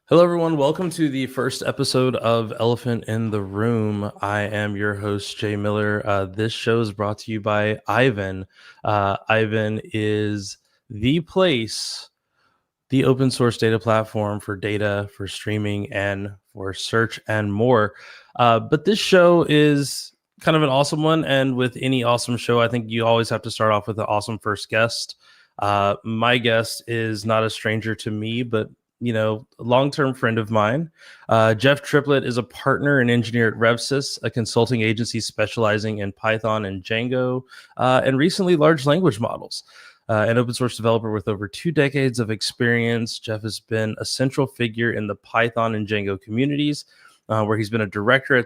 Hello, everyone. Welcome to the first episode of Elephant in the Room. I am your host, Jay Miller. This show is brought to you by Aiven. Aiven is the place, the open source data platform for data, for streaming, and for search and more. But this show is kind of an awesome one. And with any awesome show, I think you always have to start off with an awesome first guest. My guest is not a stranger to me, but a long-term friend of mine. Jeff Triplett is a partner and engineer at REVSYS, a consulting agency specializing in Python and Django, and recently large language models. An open source developer with over 2 decades of experience, Jeff has been a central figure in the Python and Django communities, where he's been a director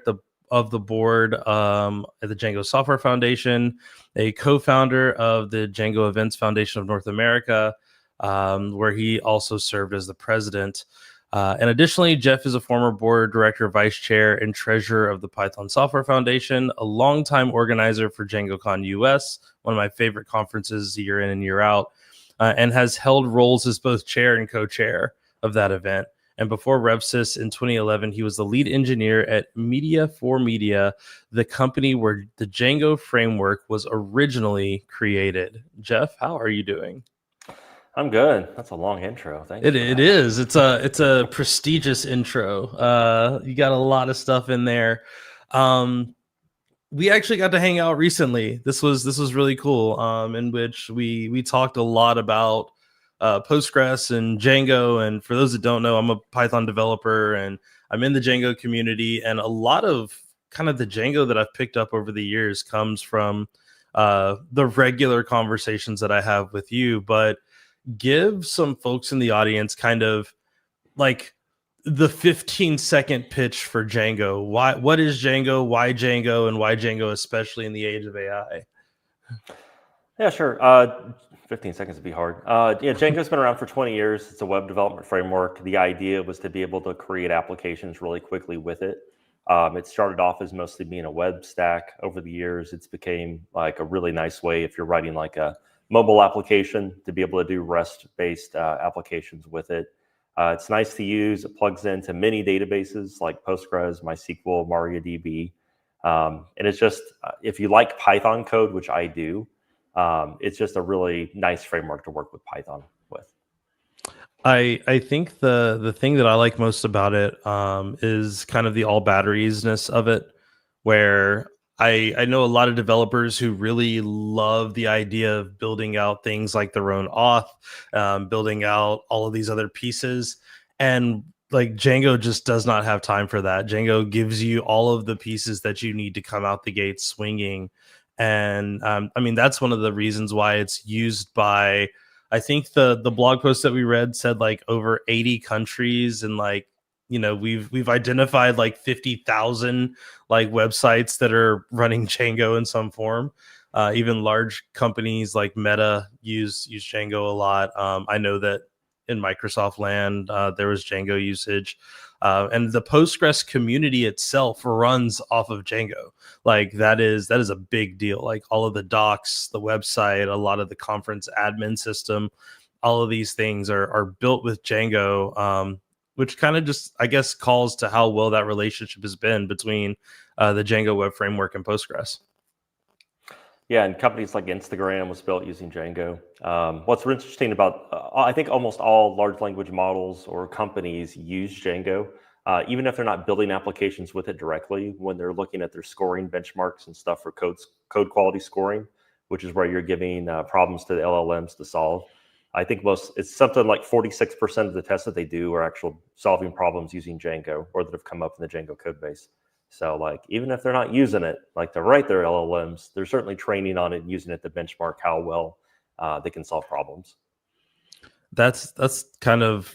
of the board at the Django Software Foundation, a co-founder of the Django Events Foundation of North America, where he also served as the president. And additionally, Jeff is a former board director, vice chair, and treasurer of the Python Software Foundation, a longtime organizer for DjangoCon US, one of my favorite conferences year in and year out, and has held roles as both chair and co-chair of that event. And before REVSYS in 2011, he was the lead engineer at Media for Media, the company where the Django framework was originally created. Jeff, how are you doing? I'm good. That's a long intro. Thanks. It is. It's a prestigious intro. You got a lot of stuff in there. We actually got to hang out recently. This was really cool. In which we talked a lot about Postgres and Django. And for those that don't know, I'm a Python developer and I'm in the Django community. And a lot of kind of the Django that I've picked up over the years comes from the regular conversations that I have with you. But give some folks in the audience kind of like the 15-second pitch for Django. What is Django? Why Django? And why Django, especially in the age of AI? Yeah, sure. 15 seconds would be hard. Django's been around for 20 years. It's a web development framework. The idea was to be able to create applications really quickly with it. It started off as mostly being a web stack. Over the years, it's became like a really nice way if you're writing like a mobile application to be able to do REST-based applications with it. It's nice to use. It plugs into many databases like Postgres, MySQL, MariaDB. And it's just, if you like Python code, which I do, it's just a really nice framework to work with Python with. I think the thing that I like most about it is kind of the all batteriesness of it, where I know a lot of developers who really love the idea of building out things like their own auth, building out all of these other pieces. And like Django just does not have time for that. Django gives you all of the pieces that you need to come out the gate swinging. And I mean, that's one of the reasons why it's used by, I think the blog post that we read said like over 80 countries, and like, we've identified like 50,000 like websites that are running Django in some form. Even large companies like Meta use Django a lot. I know that in Microsoft land, there was Django usage. And the Postgres community itself runs off of Django. Like that is a big deal. Like all of the docs, the website, a lot of the conference admin system, all of these things are built with Django, which kind of just, I guess, calls to how well that relationship has been between the Django web framework and Postgres. Yeah, and companies like Instagram was built using Django. What's interesting about, I think almost all large language models or companies use Django, even if they're not building applications with it directly, when they're looking at their scoring benchmarks and stuff for code quality scoring, which is where you're giving problems to the LLMs to solve. I think it's something like 46% of the tests that they do are actual solving problems using Django or that have come up in the Django code base. So like, even if they're not using it, like to write their LLMs, they're certainly training on it and using it to benchmark how well they can solve problems. That's one of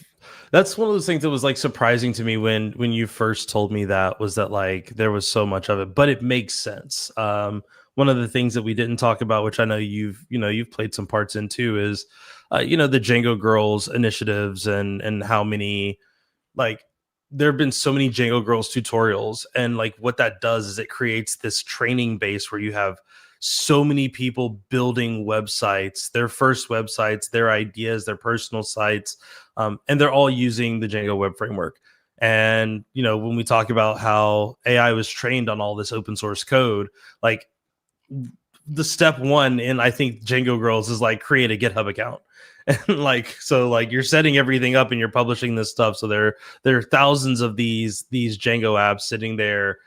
those things that was like surprising to me when you first told me that, was that like there was so much of it, but it makes sense. One of the things that we didn't talk about, which I know you've played some parts in too, is the Django Girls initiatives and how many, like, there have been so many Django Girls tutorials, and like what that does is it creates this training base where you have so many people building websites, their first websites, their ideas, their personal sites, and they're all using the Django web framework. And when we talk about how AI was trained on all this open source code, like the step one in I think Django Girls is like create a GitHub account. And like you're setting everything up and you're publishing this stuff. So there are thousands of these Django apps sitting there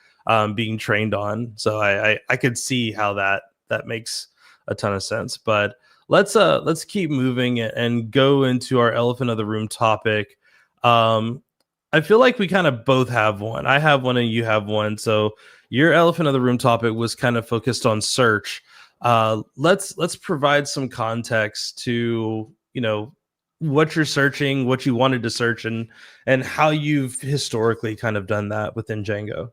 being trained on. So I could see how that makes a ton of sense. But let's keep moving and go into our elephant of the room topic. I feel like we kind of both have one. I have one and you have one. So your elephant of the room topic was kind of focused on search. Let's provide some context to what you're searching, what you wanted to search, and how you've historically kind of done that within Django.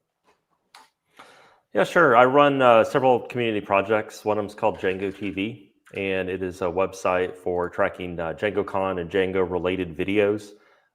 Yeah, sure. I run several community projects. One of them is called Django TV, and it is a website for tracking DjangoCon and Django related videos.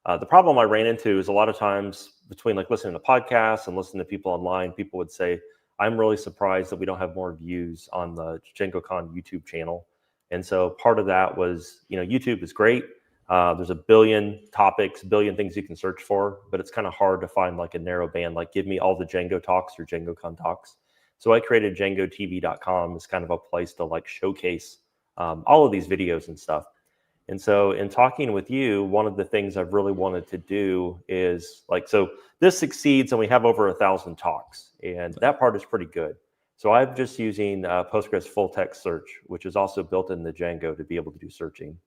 The problem I ran into is a lot of times between like listening to podcasts and listening to people online, people would say, I'm really surprised that we don't have more views on the DjangoCon YouTube channel. And so part of that was, YouTube is great. There's a billion topics, billion things you can search for, but it's kind of hard to find like a narrow band, like give me all the Django talks or DjangoCon talks. So I created DjangoTV.com as kind of a place to like showcase all of these videos and stuff. And so in talking with you, one of the things I've really wanted to do is so this succeeds and we have over 1,000 talks, and that part is pretty good. So I'm just using Postgres full text search, which is also built in the Django to be able to do searching.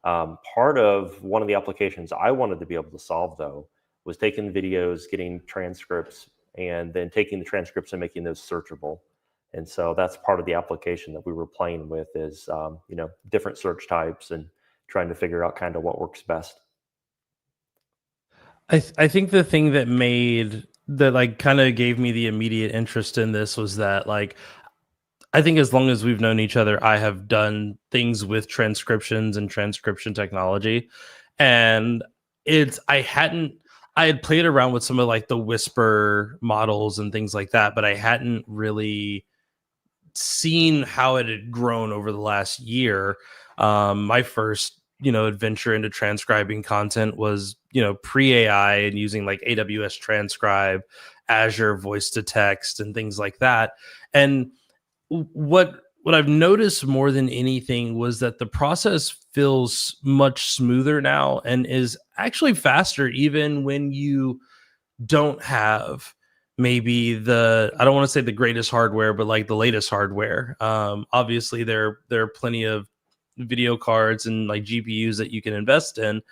Part of one of the applications I wanted to be able to solve though, was taking videos, getting transcripts, and then taking the transcripts and making those searchable. And so that's part of the application that we were playing with is, different search types and trying to figure out kind of what works best. I think the thing that kind of gave me the immediate interest in this was that I think as long as we've known each other, I have done things with transcriptions and transcription technology. And I had played around with some of like the Whisper models and things like that, but I hadn't really seen how it had grown over the last year. My first adventure into transcribing content was pre-AI and using like AWS Transcribe, Azure voice to text, and things like that. And what I've noticed more than anything was that the process feels much smoother now and is actually faster, even when you don't have maybe I don't want to say the greatest hardware, but like the latest hardware. Obviously there are plenty of video cards and like GPUs that you can invest in,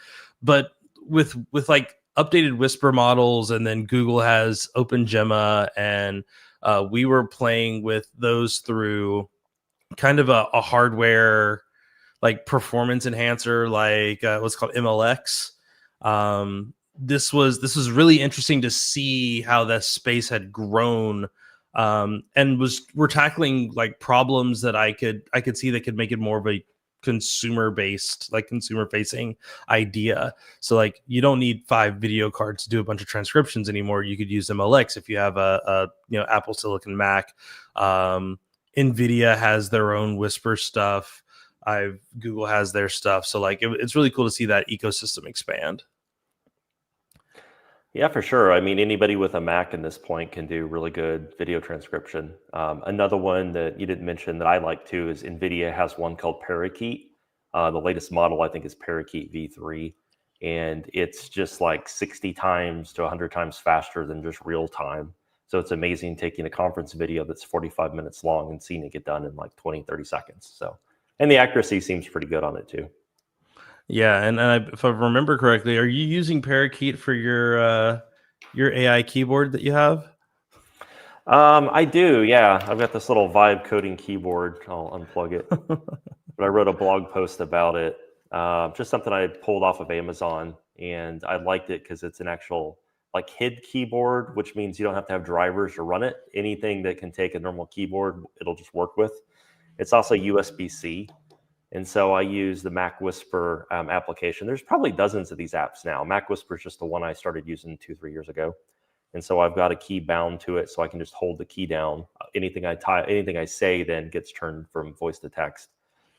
but with like updated Whisper models, and then Google has OpenGemma, and we were playing with those through kind of a hardware like performance enhancer, like what's called MLX. This was really interesting to see how that space had grown, and we're tackling like problems that I could see that could make it more of a consumer facing idea. So like you don't need 5 video cards to do a bunch of transcriptions anymore. You could use MLX if you have a Apple Silicon Mac. Nvidia has their own Whisper stuff. Google has their stuff. So like it's really cool to see that ecosystem expand. Yeah, for sure. I mean, anybody with a Mac in this point can do really good video transcription. Another one that you didn't mention that I like too is NVIDIA has one called Parakeet. The latest model, I think, is Parakeet V3. And it's just like 60 times to 100 times faster than just real time. So it's amazing taking a conference video that's 45 minutes long and seeing it get done in like 20, 30 seconds. So, and the accuracy seems pretty good on it too. Yeah, and if I remember correctly, are you using Parakeet for your AI keyboard that you have? I do, yeah. I've got this little vibe coding keyboard. I'll unplug it. But I wrote a blog post about it. Just something I had pulled off of Amazon, and I liked it because it's an actual like HID keyboard, which means you don't have to have drivers to run it. Anything that can take a normal keyboard, it'll just work with. It's also USB-C. And so I use the Mac Whisper application. There's probably dozens of these apps now. Mac Whisper is just the one I started using 2-3 years ago. And so I've got a key bound to it, so I can just hold the key down. Anything I say then gets turned from voice to text.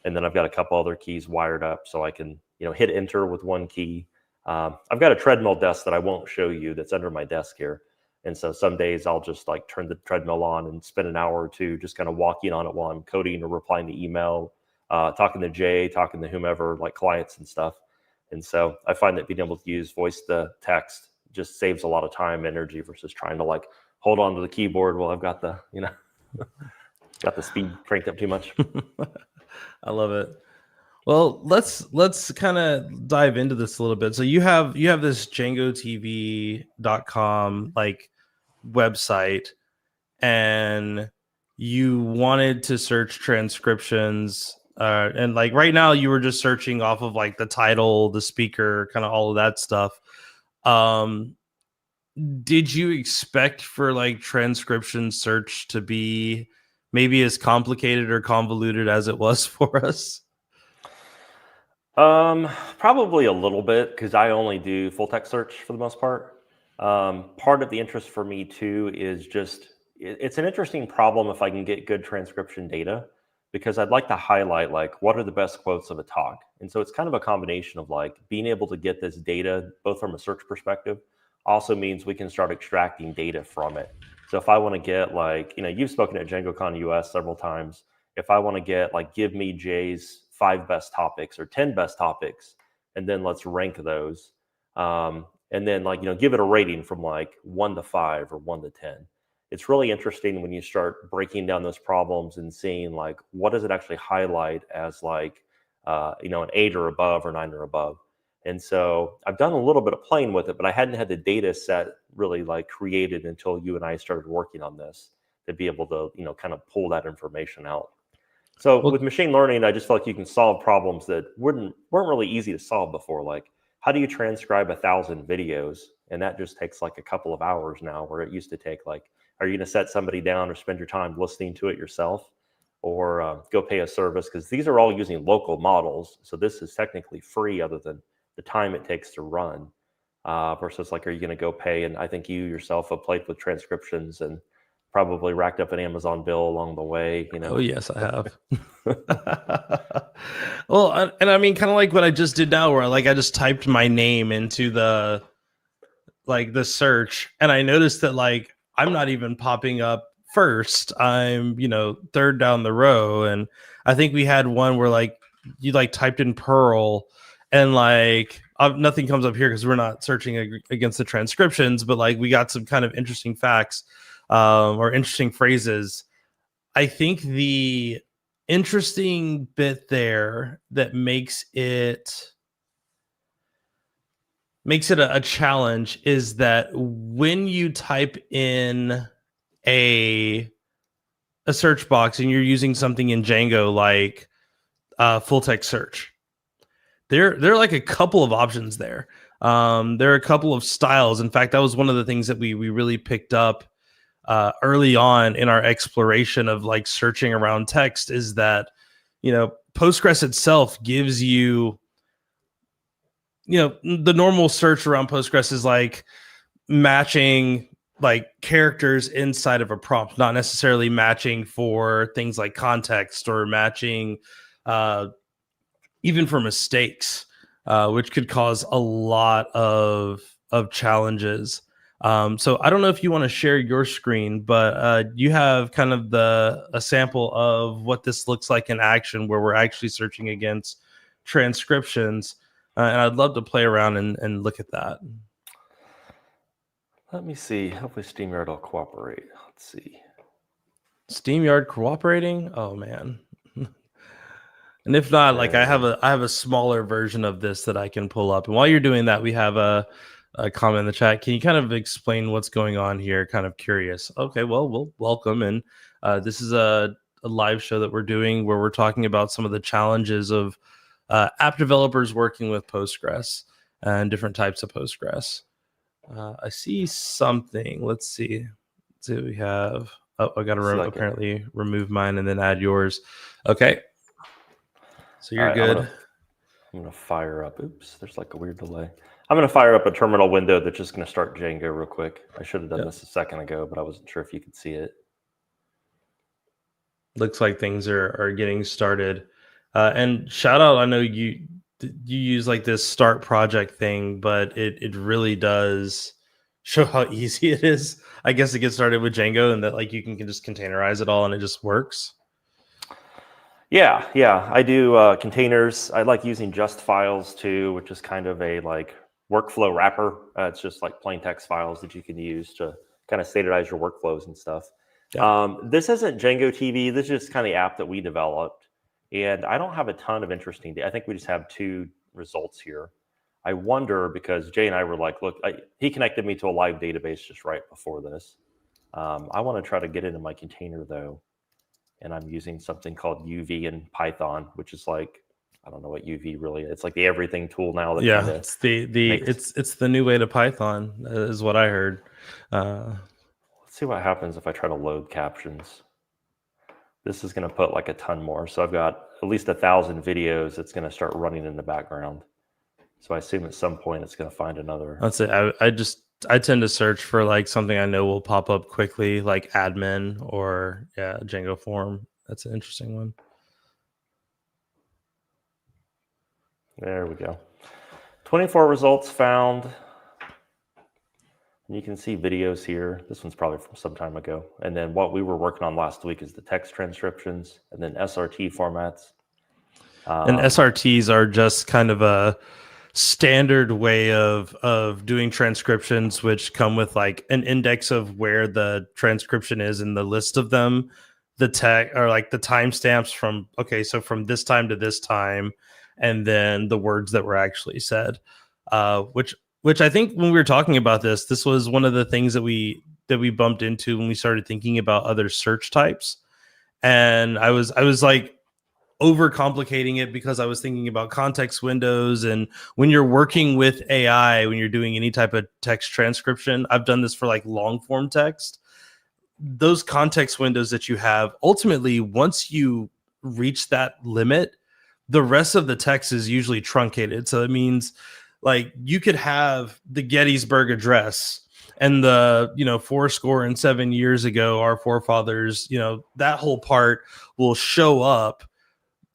And then I've got a couple other keys wired up, so I can hit enter with one key. I've got a treadmill desk that I won't show you that's under my desk here. And so some days I'll just like turn the treadmill on and spend an hour or two just kind of walking on it while I'm coding or replying to email, talking to Jay, talking to whomever, like clients and stuff. And so I find that being able to use voice to text just saves a lot of time, energy versus trying to like hold on to the keyboard while I've got the, got the speed cranked up too much. I love it. Well, let's kind of dive into this a little bit. So you have this DjangoTV.com like website, and you wanted to search transcriptions, and like right now you were just searching off of like the title, the speaker, kind of all of that stuff. Did you expect for like transcription search to be maybe as complicated or convoluted as it was for us? Probably a little bit, because I only do full text search for the most part. Part of the interest for me too is just it's an interesting problem if I can get good transcription data, because I'd like to highlight like what are the best quotes of a talk. And so it's kind of a combination of like being able to get this data both from a search perspective also means we can start extracting data from it. So if I want to get like, you've spoken at DjangoCon US several times. If I want to get like, give me Jay's 5 best topics or 10 best topics, and then let's rank those. And then like, give it a rating from like 1 to 5 or 1 to 10. It's really interesting when you start breaking down those problems and seeing like, what does it actually highlight as like, an 8 or above or 9 or above. And so I've done a little bit of playing with it, but I hadn't had the data set really like created until you and I started working on this to be able to, kind of pull that information out. So with machine learning, I just feel like you can solve problems that weren't really easy to solve before. Like, how do you transcribe 1,000 videos? And that just takes like a couple of hours now, where it used to take like, are you going to set somebody down or spend your time listening to it yourself, or go pay a service? Because these are all using local models. So this is technically free other than the time it takes to run, versus like, are you going to go pay? And I think you yourself have played with transcriptions and probably racked up an Amazon bill along the way. Oh yes, I have. Well, and I mean, kind of like what I just did now, where I just typed my name into the search, and I noticed that like I'm not even popping up first. I'm third down the row, and I think we had one where like you like typed in Perl, and like nothing comes up here because we're not searching against the transcriptions, but like we got some kind of interesting facts or interesting phrases. I think the interesting bit there that makes it a challenge is that when you type in a search box and you're using something in Django like full text search, there are like a couple of options there. There are a couple of styles. In fact, that was one of the things that we really picked up early on in our exploration of like searching around text, is that Postgres itself gives you the normal search around Postgres is like matching like characters inside of a prompt, not necessarily matching for things like context or matching even for mistakes, which could cause a lot of challenges. So I don't know if you want to share your screen, but you have kind of a sample of what this looks like in action, where we're actually searching against transcriptions. And I'd love to play around and look at that. Let me see. Hopefully StreamYard will cooperate. Let's see. StreamYard cooperating? Oh man. And if not, like I have a smaller version of this that I can pull up. And while you're doing that, we have a comment in the chat. Can you kind of explain what's going on here? Kind of curious. Okay, well, welcome. And this is a live show that we're doing where we're talking about some of the challenges of app developers working with Postgres and different types of Postgres. I see something. Let's see. Let's see what we have. Oh, I got to apparently remove mine and then add yours. Okay. So you're good. I'm going to fire up. Oops, there's like a weird delay. I'm going to fire up a terminal window that's just going to start Django real quick. I should have done this a second ago, but I wasn't sure if you could see it. Looks like things are getting started. And shout out, I know you use like this start project thing, but it really does show how easy it is, I guess, to get started with Django, and that like you can just containerize it all and it just works. Yeah, I do containers. I like using just files too, which is kind of a like workflow wrapper. It's just like plain text files that you can use to kind of standardize your workflows and stuff. Yeah. This isn't Django TV. This is just kind of the app that we developed. And I don't have a ton of interesting. I think we just have 2 results here. I wonder, because Jay and I were like, look, he connected me to a live database just right before this. I want to try to get into my container though. And I'm using something called UV in Python, which is like, I don't know what UV really is. It's like the everything tool now. That Yeah, kind of it's it's the new way to Python, is what I heard. Let's see what happens if I try to load captions. This is going to put like a ton more. So I've got at least 1,000 videos that's going to start running in the background. So I assume at some point it's going to find another. That's it. I tend to search for like something I know will pop up quickly, like admin or Django form. That's an interesting one. There we go. 24 results found. And you can see videos here. This one's probably from some time ago. And then what we were working on last week is the text transcriptions and then SRT formats. And SRTs are just kind of a standard way of doing transcriptions, which come with like an index of where the transcription is in the list of them, the tag or like the timestamps from, okay, so from this time to this time, and then the words that were actually said, which I think when we were talking about this was one of the things that we bumped into when we started thinking about other search types. And I was like overcomplicating it because I was thinking about context windows. And when you're working with AI, when you're doing any type of text transcription, I've done this for like long form text. Those context windows that you have, ultimately, once you reach that limit, the rest of the text is usually truncated. So it means like you could have the Gettysburg Address and the 7 years ago, our forefathers, that whole part will show up.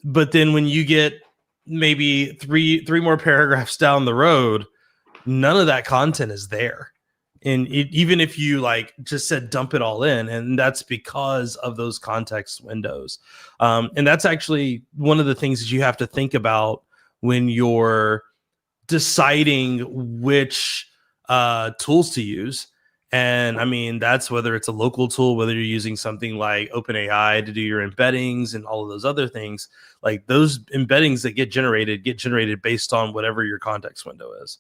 But then when you get maybe three more paragraphs down the road, none of that content is there. And even if you like just said dump it all in, and that's because of those context windows. And that's actually one of the things that you have to think about when you're deciding which tools to use. And I mean, that's whether it's a local tool, whether you're using something like OpenAI to do your embeddings and all of those other things. Like those embeddings that get generated based on whatever your context window is.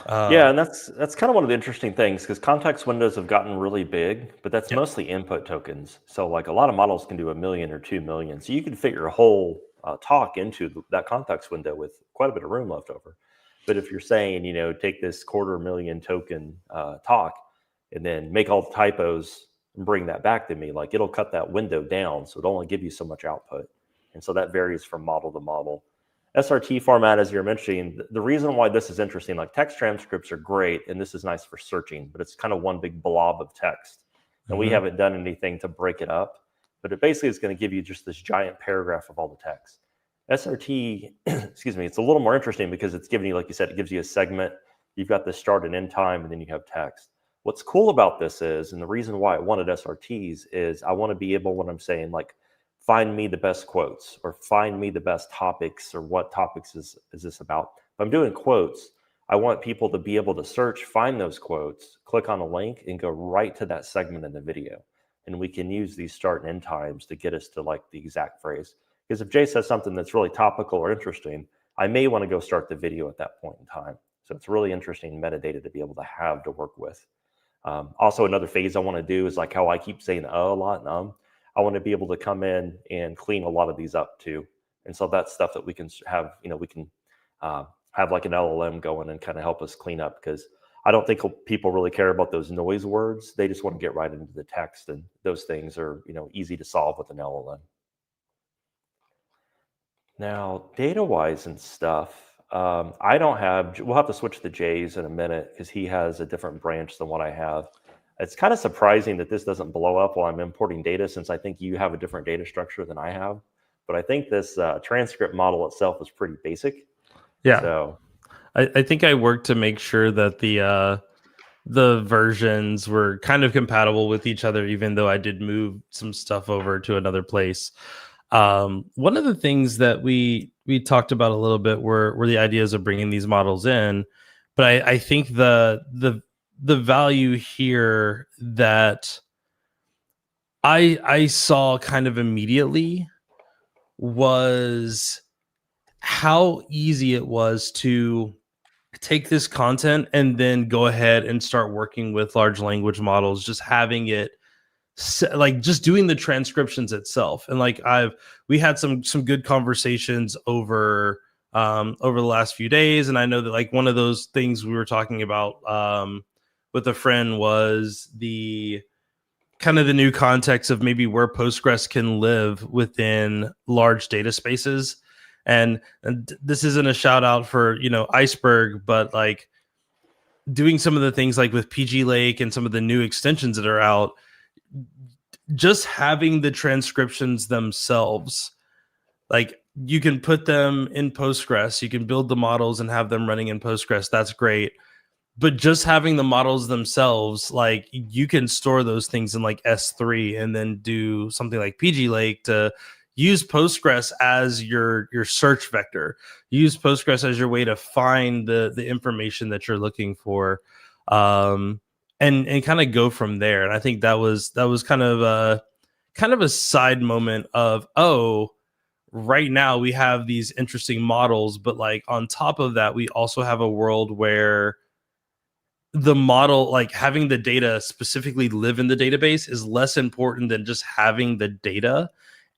Yeah, and that's kind of one of the interesting things, because context windows have gotten really big, but that's mostly input tokens. So like a lot of models can do 1 million or 2 million. So you can fit your whole talk into that context window with quite a bit of room left over. But if you're saying, take this 250,000 token talk and then make all the typos and bring that back to me, like it'll cut that window down. So it'll only give you so much output. And so that varies from model to model. SRT format, as you're mentioning, the reason why this is interesting, like text transcripts are great, and this is nice for searching, but it's kind of one big blob of text. And we haven't done anything to break it up, but it basically is going to give you just this giant paragraph of all the text. SRT, excuse me, it's a little more interesting because it's giving you, like you said, it gives you a segment. You've got the start and end time, and then you have text. What's cool about this is, and the reason why I wanted SRTs is I want to be able, when I'm saying like, find me the best quotes or find me the best topics or what topics is this about. If I'm doing quotes, I want people to be able to search, find those quotes, click on a link and go right to that segment in the video. And we can use these start and end times to get us to like the exact phrase. Because if Jay says something that's really topical or interesting, I may want to go start the video at that point in time. So it's really interesting metadata to be able to have to work with. Also, another phase I want to do is like how I keep saying a lot and I want to be able to come in and clean a lot of these up too. And so that's stuff that we can have, we can have like an LLM going and kind of help us clean up, because I don't think people really care about those noise words. They just want to get right into the text, and those things are, easy to solve with an LLM. Now, data-wise and stuff, I don't have. We'll have to switch to Jay's in a minute because he has a different branch than what I have. It's kind of surprising that this doesn't blow up while I'm importing data, since I think you have a different data structure than I have. But I think this transcript model itself is pretty basic. Yeah. So I think I worked to make sure that the versions were kind of compatible with each other, even though I did move some stuff over to another place. One of the things that we talked about a little bit were the ideas of bringing these models in, but I think the value here that I saw kind of immediately was how easy it was to take this content and then go ahead and start working with large language models, just having it like just doing the transcriptions itself. And like we had some good conversations over over the last few days, and I know that like one of those things we were talking about with a friend was the kind of the new context of maybe where Postgres can live within large data spaces. And this isn't a shout out for, Iceberg, but like doing some of the things like with PG Lake and some of the new extensions that are out, just having the transcriptions themselves, like you can put them in Postgres, you can build the models and have them running in Postgres. That's great. But just having the models themselves, like you can store those things in like S3 and then do something like PG Lake to use Postgres as your search vector. Use Postgres as your way to find the information that you're looking for, and kind of go from there. And I think that was kind of a side moment of, oh, right now we have these interesting models, but like on top of that, we also have a world where the model, like having the data specifically live in the database, is less important than just having the data.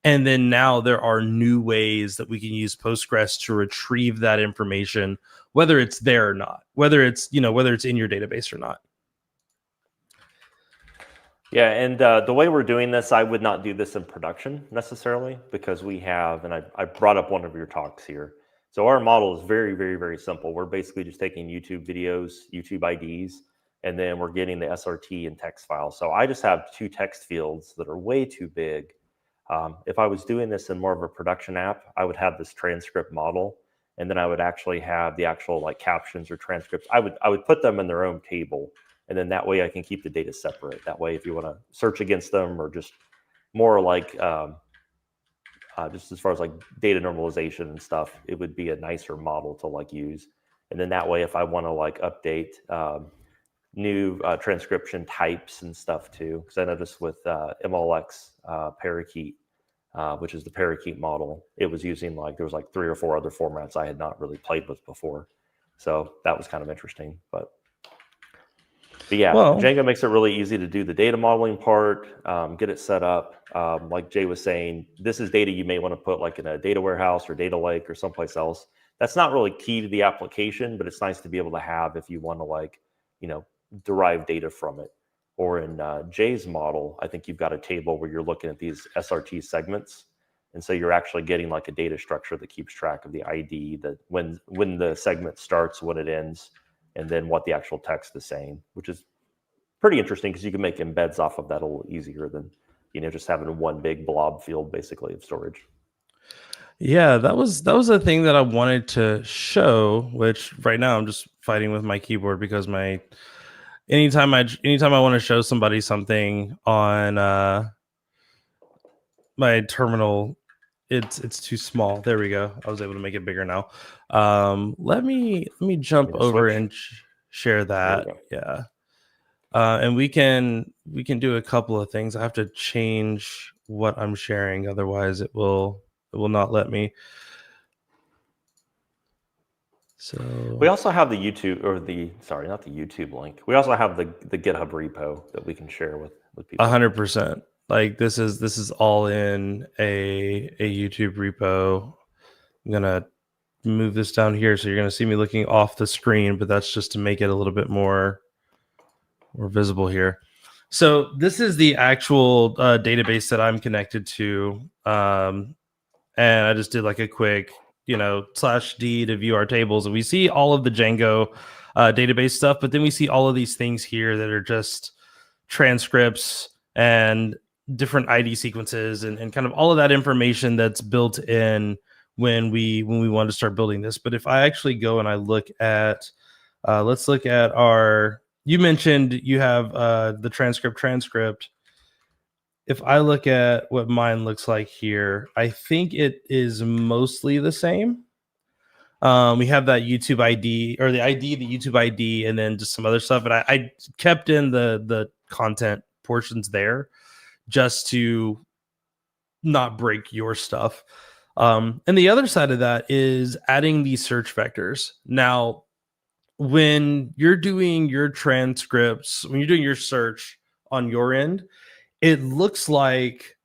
And then now there are new ways that we can use Postgres to retrieve that information, whether it's there or not, whether it's in your database or not. yeah, and the way we're doing this, I would not do this in production necessarily, because we have, and I brought up one of your talks here. So our model is very, very, very simple. We're basically just taking YouTube videos, YouTube IDs, and then we're getting the SRT and text files. So I just have 2 text fields that are way too big. If I was doing this in more of a production app, I would have this transcript model, and then I would actually have the actual like captions or transcripts. I would put them in their own table, and then that way I can keep the data separate. That way, if you want to search against them, or just more like just as far as like data normalization and stuff, it would be a nicer model to like use. And then that way, if I want to like update new transcription types and stuff too, because I noticed with MLX Parakeet, which is the Parakeet model, it was using like, there was like 3 or 4 other formats I had not really played with before. So that was kind of interesting. But yeah, well, Django makes it really easy to do the data modeling part, get it set up. Like Jay was saying, this is data you may want to put like in a data warehouse or data lake or someplace else. That's not really key to the application, but it's nice to be able to have if you want to like, derive data from it. Or in Jay's model, I think you've got a table where you're looking at these SRT segments. And so you're actually getting like a data structure that keeps track of the ID, that when the segment starts, when it ends, and then what the actual text is saying, which is pretty interesting because you can make embeds off of that a little easier than, just having one big blob field basically of storage. Yeah, that was a thing that I wanted to show, which right now I'm just fighting with my keyboard because anytime I want to show somebody something on my terminal, it's too small. There we go. I was able to make it bigger now. Let me jump over and share that. Yeah. And we can do a couple of things. I have to change what I'm sharing, otherwise it will not let me. So we also have the YouTube, or not the YouTube link. We also have the GitHub repo that we can share with people. 100%. Like this is all in a YouTube repo. I'm gonna move this down here, so you're gonna see me looking off the screen, but that's just to make it a little bit more visible here. So this is the actual database that I'm connected to. and I just did like a quick, /D to view our tables, and we see all of the Django database stuff, but then we see all of these things here that are just transcripts and different ID sequences and kind of all of that information that's built in when we want to start building this. But if I actually go and I look at, let's look at you mentioned you have the transcript. If I look at what mine looks like here, I think it is mostly the same. We have that YouTube ID or the YouTube ID, and then just some other stuff. But I kept in the content portions there just to not break your stuff. And the other side of that is adding these search vectors. Now, when you're doing your transcripts, when you're doing your search on your end, it looks like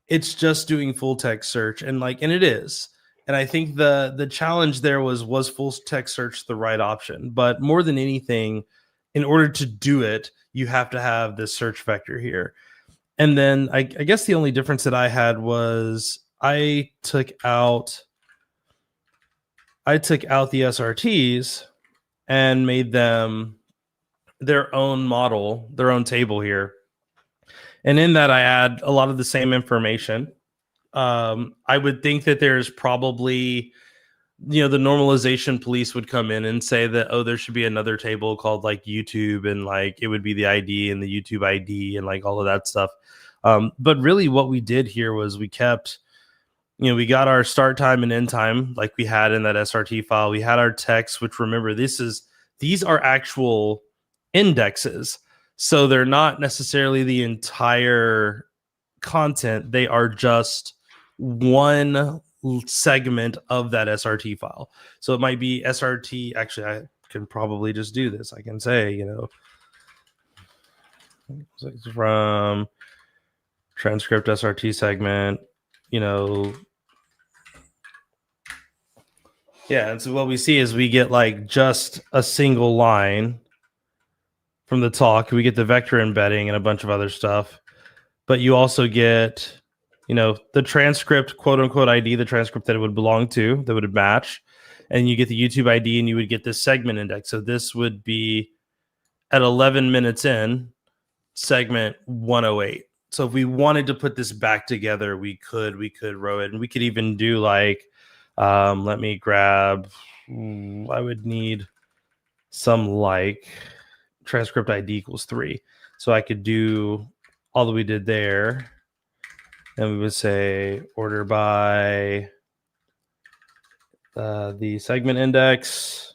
it's just doing full text search, and it is. And I think the challenge there was full text search the right option? But more than anything, in order to do it, you have to have this search vector here. And then I guess the only difference that I had was I took out the SRTs and made them their own model, their own table here. And in that, I add a lot of the same information. I would think that there's probably, the normalization police would come in and say that, oh, there should be another table called like YouTube, and like it would be the ID and the YouTube ID and like all of that stuff. But really what we did here was we kept, we got our start time and end time like we had in that SRT file. We had our text, which, remember, these are actual indexes. So they're not necessarily the entire content. They are just one segment of that SRT file. So it might be SRT. Actually, I can probably just do this. I can say, from transcript SRT segment, yeah. And so what we see is we get like just a single line from the talk. We get the vector embedding and a bunch of other stuff, but you also get, the transcript, quote unquote, ID, the transcript that it would belong to, that would match. And you get the YouTube ID, and you would get this segment index. So this would be at 11 minutes in, segment 108. So if we wanted to put this back together, we could row it. And we could even do like, let me grab, I would need some like transcript ID equals 3. So I could do all that we did there. And we would say order by the segment index.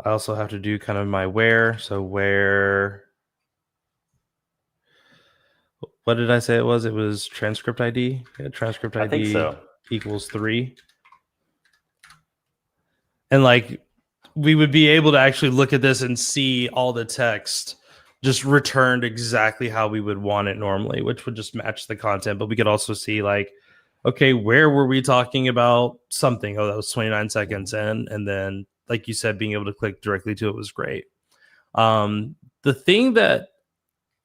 I also have to do kind of my where. So where, what did I say it was? It was transcript ID. Yeah, transcript ID, I think so, equals 3. And like we would be able to actually look at this and see all the text just returned exactly how we would want it normally, which would just match the content. But we could also see like, okay, where were we talking about something? Oh, that was 29 seconds in. And then, like you said, being able to click directly to it was great. The thing that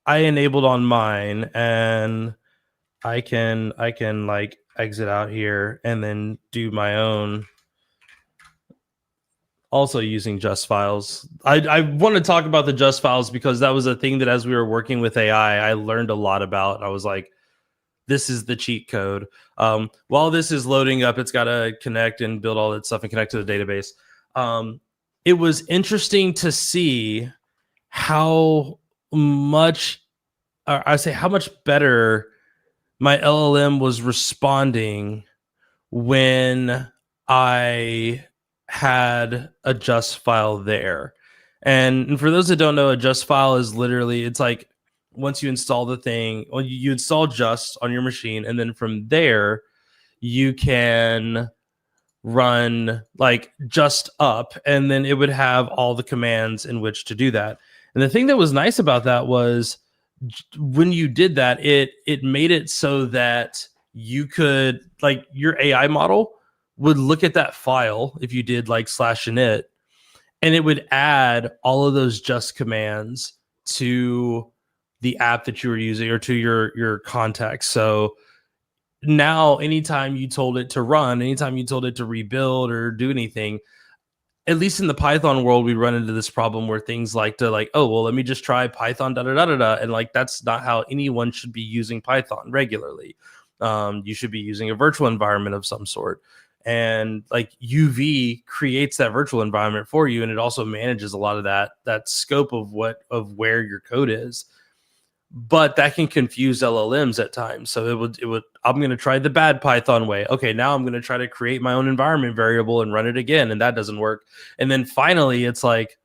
I enabled on mine, and I can like exit out here and then do my own, also using just files. I want to talk about the just files because that was a thing that as we were working with AI, I learned a lot about. I was like, this is the cheat code. While this is loading up, it's got to connect and build all that stuff and connect to the database. It was interesting to see how much, how much better my LLM was responding when I had a just file there. And for those that don't know, a just file is literally, it's like once you install the thing, or you install just on your machine, and then from there you can run like just up, and then it would have all the commands in which to do that. And the thing that was nice about that was when you did that, it made it so that you could, like, your AI model would look at that file if you did like /init, and it would add all of those just commands to the app that you were using or to your context. So now anytime you told it to run, anytime you told it to rebuild or do anything, at least in the Python world, we run into this problem where things like to like, oh, well, let me just try Python, da da da da da. And like, that's not how anyone should be using Python regularly. You should be using a virtual environment of some sort. And like UV creates that virtual environment for you. And it also manages a lot of that scope of where your code is. But that can confuse LLMs at times. So it would, I'm going to try the bad Python way. Okay, now I'm going to try to create my own environment variable and run it again. And that doesn't work. And then finally, it's like,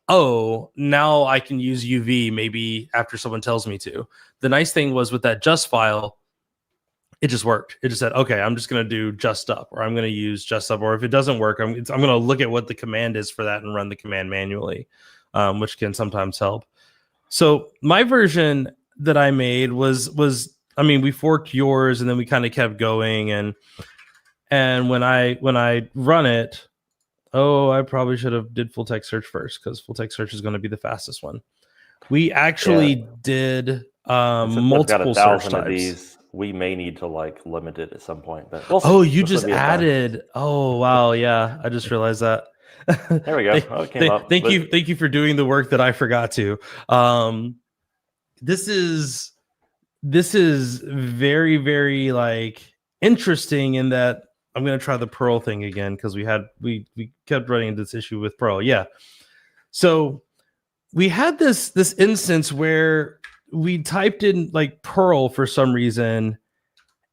oh, now I can use UV maybe after someone tells me to. The nice thing was with that just file, it just worked. It just said, okay, I'm just going to do just up, or I'm going to use just up. Or if it doesn't work, I'm going to look at what the command is for that and run the command manually, which can sometimes help. So my version that I made was I mean, we forked yours and then we kind of kept going, and when I run it, oh, I probably should have did full text search first, because full text search is going to be the fastest one. We actually did multiple search types. Of these, we may need to like limit it at some point. But we'll see. Oh, you just added. Oh wow, yeah, I just realized that. There we go. It came up. Thank you for doing the work that I forgot to. This is very, very like interesting in that I'm going to try the Perl thing again, because we kept running into this issue with Perl. Yeah. So we had this instance where we typed in like Perl for some reason,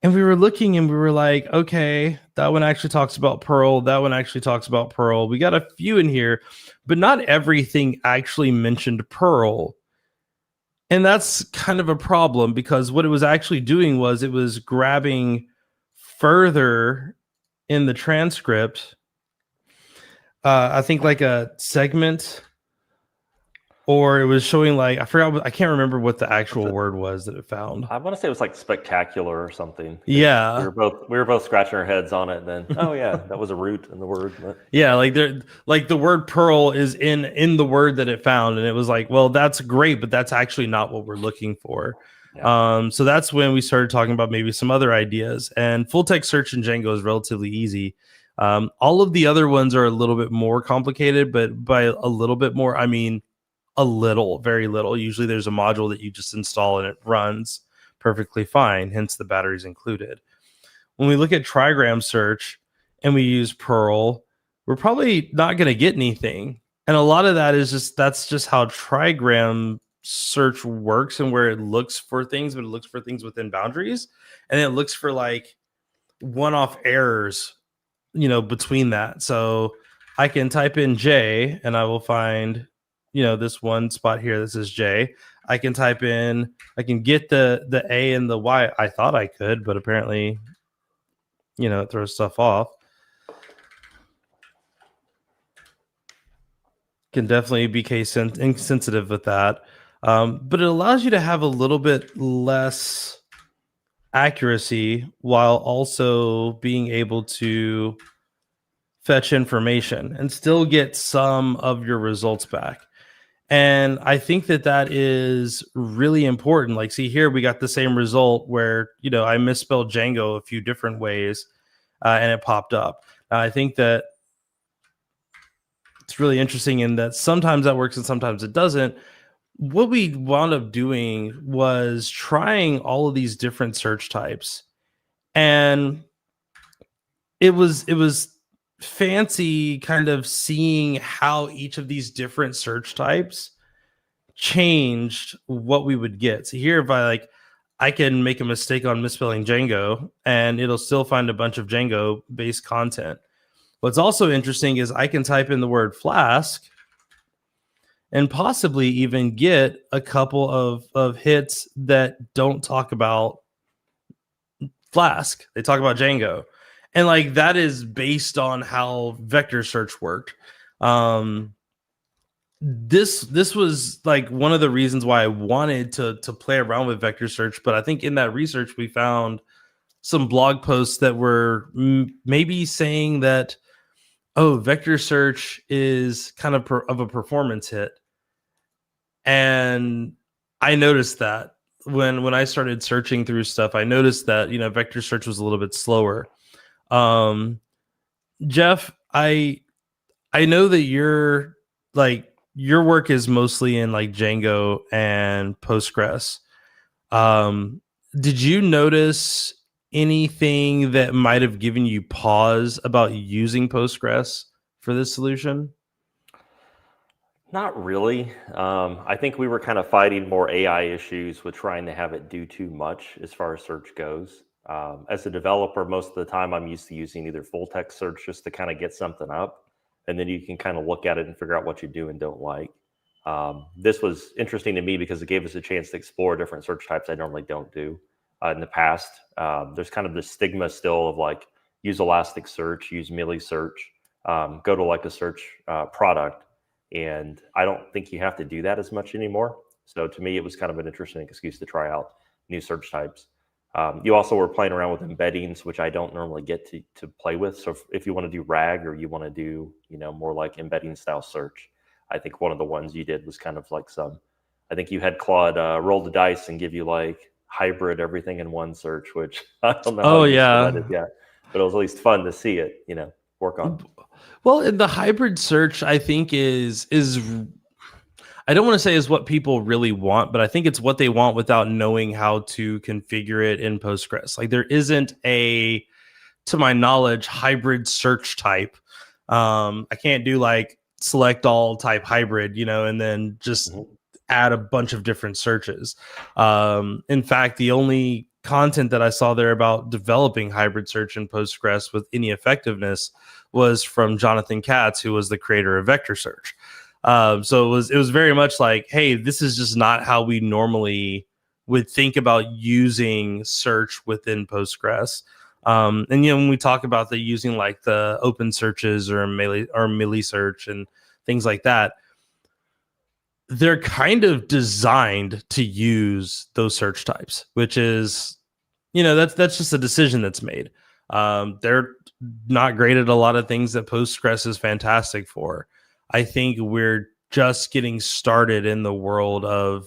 and we were looking and we were like, okay, that one actually talks about Perl. That one actually talks about Perl. We got a few in here, but not everything actually mentioned Perl. And that's kind of a problem, because what it was actually doing was it was grabbing further in the transcript, I think like a segment, or it was showing like, I can't remember what the actual word was that it found. I want to say it was like spectacular or something. Yeah. We were both scratching our heads on it, and then oh yeah, that was a root in the word. But. Yeah, like the word Perl is in the word that it found, and it was like, well, that's great, but that's actually not what we're looking for. Yeah. So that's when we started talking about maybe some other ideas. And full text search in Django is relatively easy. All of the other ones are a little bit more complicated, but by a little bit more, I mean a little, very little. Usually there's a module that you just install and it runs perfectly fine, hence the batteries included. When we look at trigram search and we use Perl, we're probably not going to get anything. And a lot of that is that's just how trigram search works, and where it looks for things, but it looks for things within boundaries, and it looks for like one-off errors, between that. So I can type in J and I will find this one spot here that says J. I can type in, I can get the A and the Y. I thought I could, but apparently, it throws stuff off. Can definitely be case insensitive with that. But it allows you to have a little bit less accuracy while also being able to fetch information and still get some of your results back. And I think that is really important. Like, see here, we got the same result where, I misspelled Django a few different ways and it popped up. I think that it's really interesting in that sometimes that works and sometimes it doesn't. What we wound up doing was trying all of these different search types. And it was fancy kind of seeing how each of these different search types changed what we would get. So here, if I can make a mistake on misspelling Django and it'll still find a bunch of Django based content. What's also interesting is I can type in the word Flask and possibly even get a couple of hits that don't talk about Flask. They talk about Django. And like that is based on how vector search worked. This was like one of the reasons why I wanted to play around with vector search. But I think in that research, we found some blog posts that were maybe saying that, oh, vector search is kind of a performance hit. And I noticed that. when I started searching through stuff, I noticed that, vector search was a little bit slower. Jeff, I know that your work is mostly in like Django and Postgres. Did you notice anything that might have given you pause about using Postgres for this solution? Not really. I think we were kind of fighting more AI issues with trying to have it do too much as far as search goes. As a developer, most of the time I'm used to using either full text search just to kind of get something up, and then you can kind of look at it and figure out what you do and don't like. This was interesting to me because it gave us a chance to explore different search types I normally don't do in the past. There's kind of this stigma still of like use Elasticsearch, use Milli Search, go to like a search product. And I don't think you have to do that as much anymore. So to me, it was kind of an interesting excuse to try out new search types. You also were playing around with embeddings, which I don't normally get to play with. So if you want to do RAG or you want to do, more like embedding style search, I think one of the ones you did was kind of like I think you had Claude roll the dice and give you like hybrid everything in one search, which I don't know how useful that is yet, but it was at least fun to see it, work on. Well, the hybrid search, I think is I don't want to say is what people really want, but I think it's what they want without knowing how to configure it in Postgres. Like there isn't to my knowledge, hybrid search type. I can't do like select all type hybrid, and then just add a bunch of different searches. In fact, the only content that I saw there about developing hybrid search in Postgres with any effectiveness was from Jonathan Katz, who was the creator of vector search. So it was very much like, hey, this is just not how we normally would think about using search within Postgres. And when we talk about using like the open searches or Milli Search and things like that, they're kind of designed to use those search types, which is, that's just a decision that's made. They're not great at a lot of things that Postgres is fantastic for. I think we're just getting started in the world of,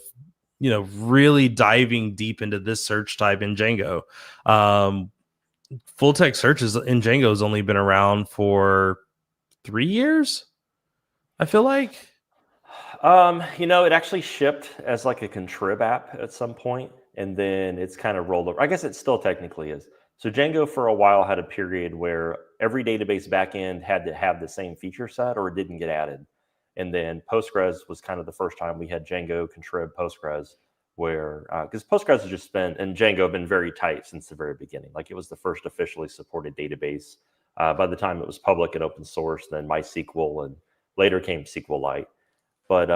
really diving deep into this search type in Django. Full text searches in Django has only been around for 3 years, I feel like. It actually shipped as like a contrib app at some point, and then it's kind of rolled over. I guess it still technically is. So Django for a while had a period where every database backend had to have the same feature set or it didn't get added. And then Postgres was kind of the first time we had Django, contrib, Postgres, where, because Postgres has just been, and Django have been very tight since the very beginning. Like it was the first officially supported database. By the time it was public and open source, then MySQL, and later came SQLite. But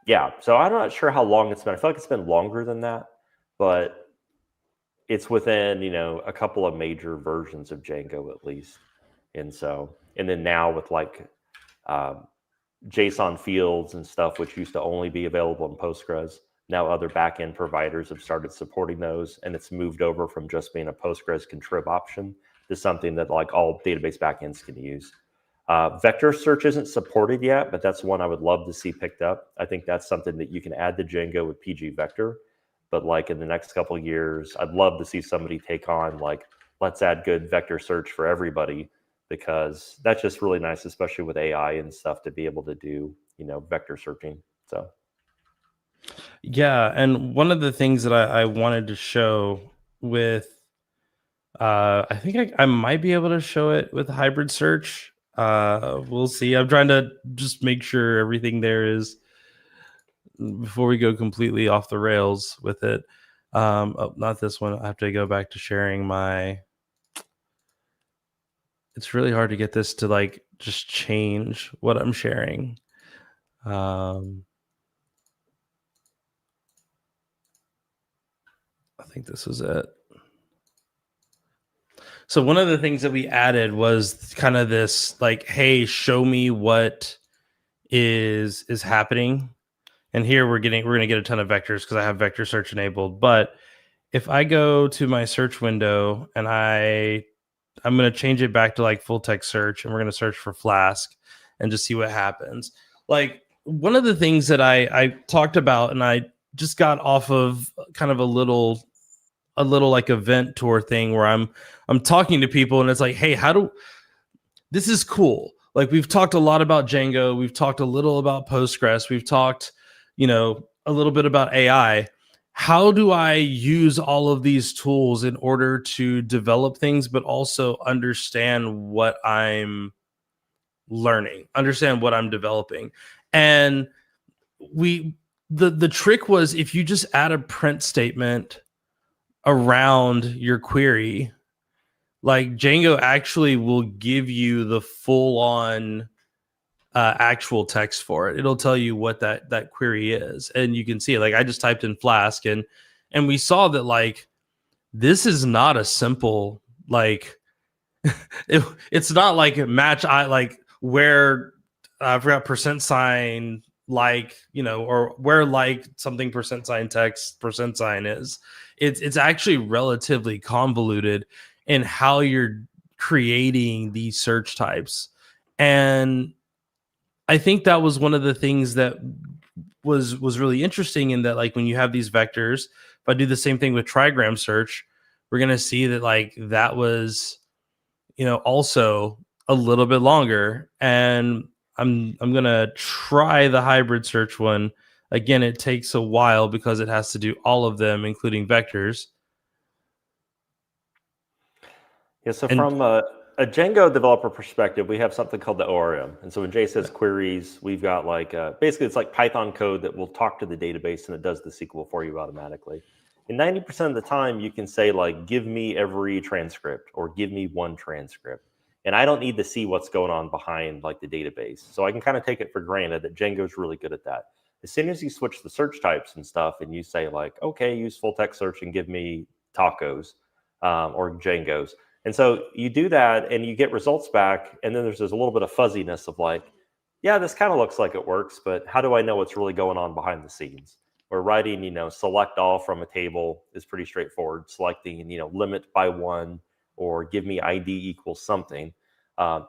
yeah, so I'm not sure how long it's been. I feel like it's been longer than that, but it's within, a couple of major versions of Django at least. And then now with like JSON fields and stuff, which used to only be available in Postgres, now other backend providers have started supporting those, and it's moved over from just being a Postgres contrib option to something that like all database backends can use. Vector search isn't supported yet, but that's one I would love to see picked up. I think that's something that you can add to Django with PG Vector. But like in the next couple of years, I'd love to see somebody take on like, let's add good vector search for everybody, because that's just really nice, especially with AI and stuff, to be able to do, vector searching. So. Yeah. And one of the things that I wanted to show with, I think I might be able to show it with hybrid search. We'll see. I'm trying to just make sure everything there is before we go completely off the rails with it. Oh, not this one. I have to go back to sharing my. It's really hard to get this to like just change what I'm sharing. I think this is it. So one of the things that we added was kind of this like, hey, show me what is happening. And here we're going to get a ton of vectors because I have vector search enabled. But if I go to my search window and I'm going to change it back to like full text search, and we're going to search for Flask and just see what happens. Like one of the things that I talked about and I just got off of kind of a little like event tour thing where I'm talking to people, and it's like, hey, this is cool. Like, we've talked a lot about Django, we've talked a little about Postgres, we've talked, a little bit about AI. How do I use all of these tools in order to develop things, but also understand what I'm learning, understand what I'm developing? And the trick was, if you just add a print statement around your query, like, Django actually will give you the full on actual text for it. It'll tell you what that query is, and you can see it. Like, I just typed in Flask, and we saw that, like, this is not a simple, like, it's not like match like where I forgot percent sign, like, or where, like, something percent sign text percent sign is. It's actually relatively convoluted in how you're creating these search types. And I think that was one of the things that was really interesting, in that, like, when you have these vectors, if I do the same thing with trigram search, we're going to see that, like, that was, also a little bit longer. And I'm going to try the hybrid search one. Again, it takes a while because it has to do all of them, including vectors. Yeah, so from a Django developer perspective, we have something called the ORM. And so when Jay says queries, we've got like, basically it's like Python code that will talk to the database and it does the SQL for you automatically. And 90% of the time you can say, like, give me every transcript or give me one transcript. And I don't need to see what's going on behind, like, the database. So I can kind of take it for granted that Django's really good at that. As soon as you switch the search types and stuff and you say, like, okay, use full text search and give me tacos or Django's. And so you do that and you get results back, and then there's a little bit of fuzziness of, like, yeah, this kind of looks like it works, but how do I know what's really going on behind the scenes? Or writing, select all from a table is pretty straightforward. Selecting, limit by one, or give me ID equals something.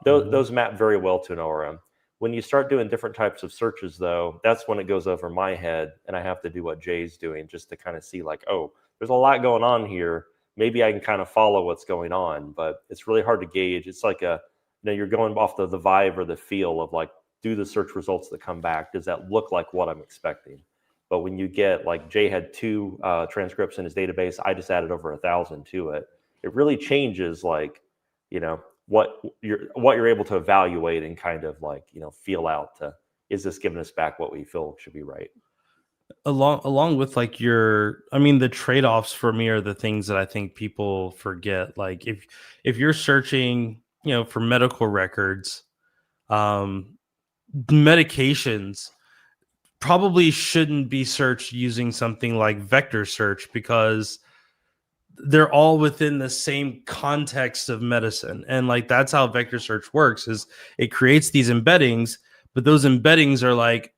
Those map very well to an ORM. When you start doing different types of searches, though, that's when it goes over my head, and I have to do what Jay's doing just to kind of see, like, oh, there's a lot going on here. Maybe I can kind of follow what's going on, but it's really hard to gauge. It's like you're going off the vibe or the feel of, like, do the search results that come back, does that look like what I'm expecting? But when you get, like, Jay had 2 transcripts in his database, I just added over 1,000 to it. It really changes, like, what you're able to evaluate and kind of, like, feel out to, is this giving us back what we feel should be right? Along with, like, the trade-offs for me are the things that I think people forget. Like, if you're searching, for medical records, medications probably shouldn't be searched using something like vector search, because they're all within the same context of medicine. And, like, that's how vector search works, is it creates these embeddings, but those embeddings are, like,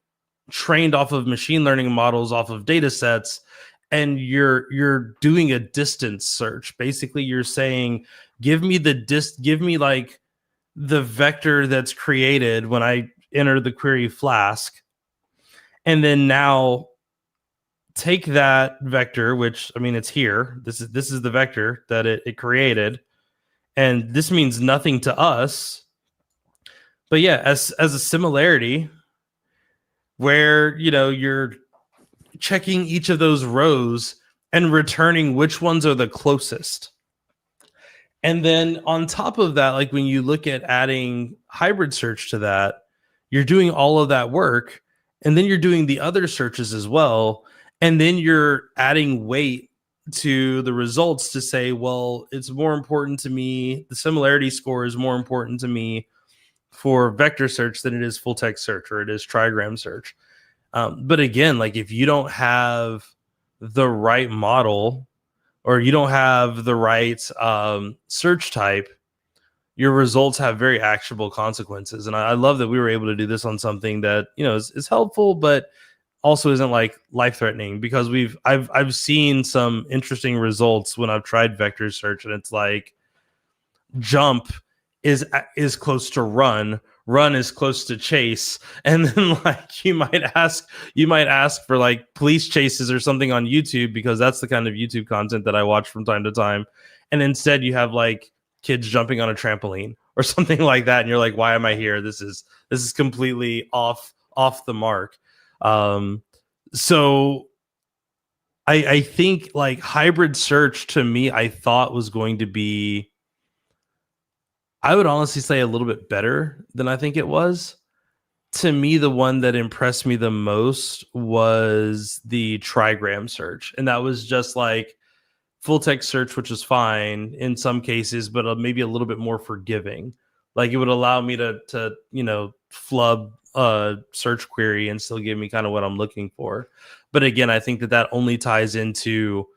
trained off of machine learning models, off of data sets, and you're doing a distance search. Basically, you're saying, give me like the vector that's created when I enter the query Flask, and then now take that vector, which, it's here. This is the vector that it created, and this means nothing to us. But yeah, as a similarity, where you're checking each of those rows and returning which ones are the closest. And then on top of that, like, when you look at adding hybrid search to that, you're doing all of that work, and then you're doing the other searches as well, and then you're adding weight to the results to say, well, it's more important to me, the similarity score is more important to me for vector search than it is full text search, or it is trigram search. But again, like, if you don't have the right model, or you don't have the right search type, your results have very actionable consequences. And I love that we were able to do this on something that, is helpful, but also isn't, like, life-threatening, because I've seen some interesting results when I've tried vector search, and it's like, jump is close to run. Run is close to chase, and then like you might ask for like police chases or something on YouTube, because that's the kind of YouTube content that I watch from time to time. And instead you have like kids jumping on a trampoline or something like that, and you're like, why am I here? This is completely off the mark. So I think like hybrid search to me, I thought was going to be, I would honestly say, a little bit better than I think it was. To me, the one that impressed me the most was the trigram search. And that was just like full text search, which is fine in some cases, but maybe a little bit more forgiving. Like it would allow me to flub a search query and still give me kind of what I'm looking for. But again, I think that only ties into,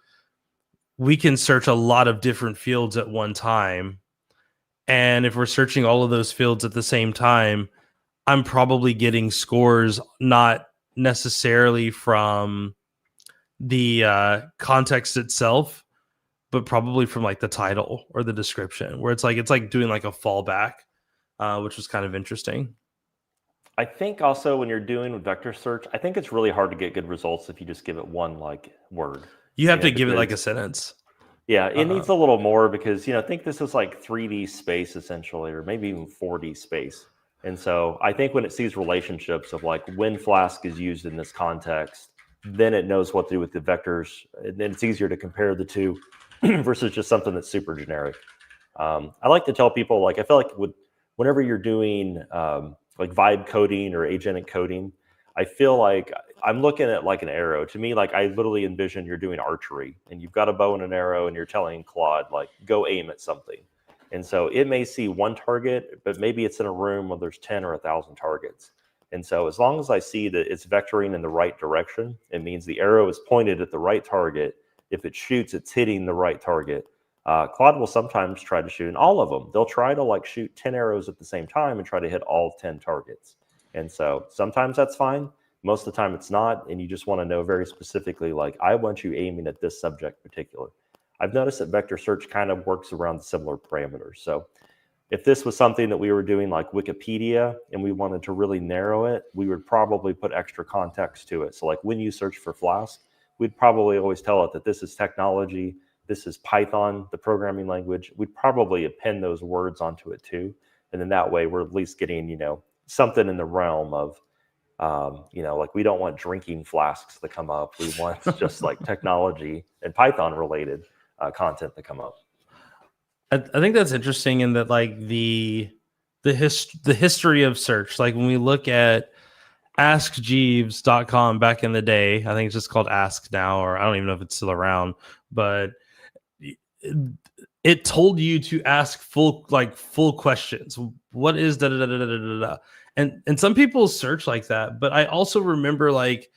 we can search a lot of different fields at one time. And if we're searching all of those fields at the same time, I'm probably getting scores not necessarily from the context itself, but probably from like the title or the description, where it's like doing like a fallback, which was kind of interesting. I think also when you're doing vector search, I think it's really hard to get good results if you just give it one like word. You have to give it like a sentence. Yeah, it needs a little more, because, think this is like 3D space essentially, or maybe even 4D space. And so I think when it sees relationships of like when Flask is used in this context, then it knows what to do with the vectors. And then it's easier to compare the two versus just something that's super generic. I like to tell people, like, I feel like whenever you're doing like vibe coding or agentic coding, I feel like I'm looking at like an arrow. To me, like I literally envision you're doing archery and you've got a bow and an arrow and you're telling Claude, like, go aim at something. And so it may see one target, but maybe it's in a room where there's 10 or 1,000 targets. And so as long as I see that it's vectoring in the right direction, it means the arrow is pointed at the right target. If it shoots, it's hitting the right target. Claude will sometimes try to shoot in all of them. They'll try to like shoot 10 arrows at the same time and try to hit all 10 targets. And so sometimes that's fine. Most of the time it's not. And you just want to know very specifically, like, I want you aiming at this subject particular. I've noticed that vector search kind of works around similar parameters. So if this was something that we were doing like Wikipedia and we wanted to really narrow it, we would probably put extra context to it. So like when you search for Flask, we'd probably always tell it that this is technology, this is Python, the programming language. We'd probably append those words onto it too. And then that way we're at least getting, something in the realm of, like we don't want drinking flasks to come up. We want just like technology and Python related content to come up. I think that's interesting in that, like the history of search, like when we look at askjeeves.com back in the day, I think it's just called Ask now, or I don't even know if it's still around, but it told you to ask full questions. What is da da da da da da? And some people search like that, but I also remember like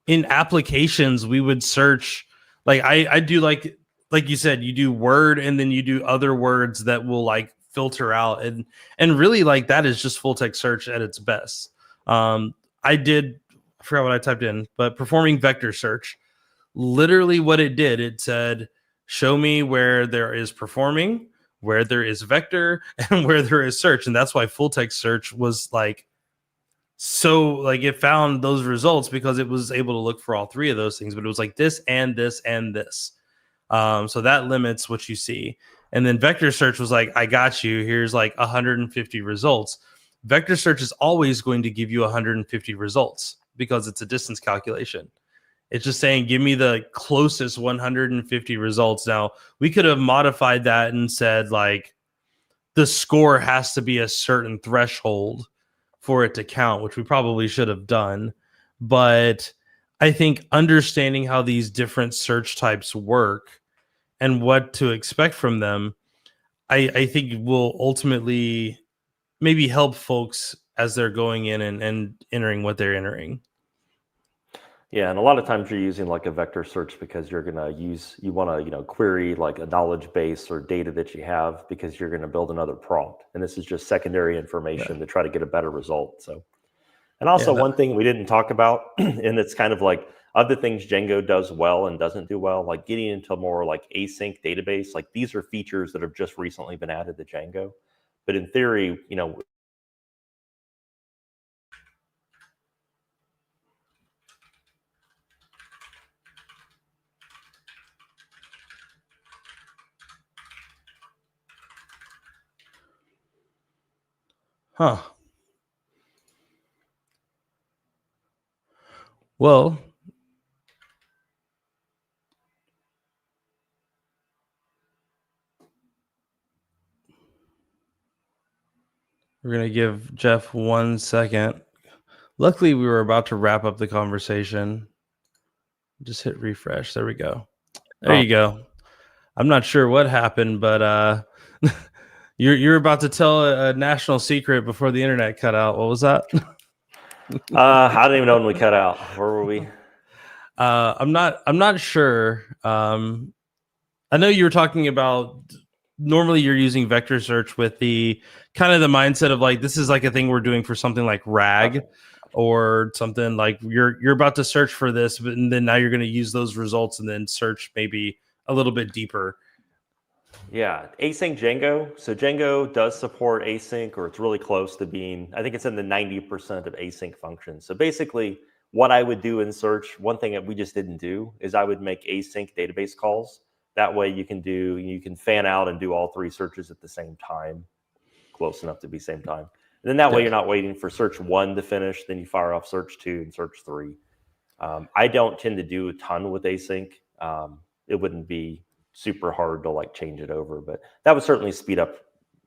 in applications we would search, like I do like you said, you do word and then you do other words that will like filter out, and really like that is just full text search at its best. I forgot what I typed in, but performing vector search, literally what it did, it said, show me where there is performing, where there is vector, and where there is search. And that's why full text search was like, so like it found those results because it was able to look for all three of those things, but it was like this and this and this. So that limits what you see. And then vector search was like, I got you. Here's like 150 results. Vector search is always going to give you 150 results because it's a distance calculation. It's just saying, give me the closest 150 results. Now, we could have modified that and said, like, the score has to be a certain threshold for it to count, which we probably should have done. But I think understanding how these different search types work and what to expect from them, I think will ultimately maybe help folks as they're going in and entering what they're entering. Yeah, and a lot of times you're using like a vector search because you're gonna you want to query like a knowledge base or data that you have because you're going to build another prompt, and this is just secondary information to try to get a better result. So, and also one thing we didn't talk about, and it's kind of like other things Django does well and doesn't do well, like getting into more like async database. Like these are features that have just recently been added to Django. But in theory, Huh. Well, we're going to give Jeff 1 second. Luckily, we were about to wrap up the conversation. Just hit refresh. There we go. There you go. I'm not sure what happened, but you're about to tell a national secret before the internet cut out. What was that? I don't even know when we cut out. Where were we? I'm not sure. I know you were talking about normally you're using vector search with the kind of the mindset of like this is like a thing we're doing for something like RAG or something like you're about to search for this, but and then now you're going to use those results and then search maybe a little bit deeper. Yeah, async Django. So Django does support async, or it's really close to being, I think it's in the 90% of async functions. So basically, what I would do in search, one thing that we just didn't do is I would make async database calls. That way you can fan out and do all 3 searches at the same time, close enough to be same time. And then that way you're not waiting for search 1 to finish, then you fire off search 2 and search 3. I don't tend to do a ton with async. It wouldn't be super hard to like change it over, but that would certainly speed up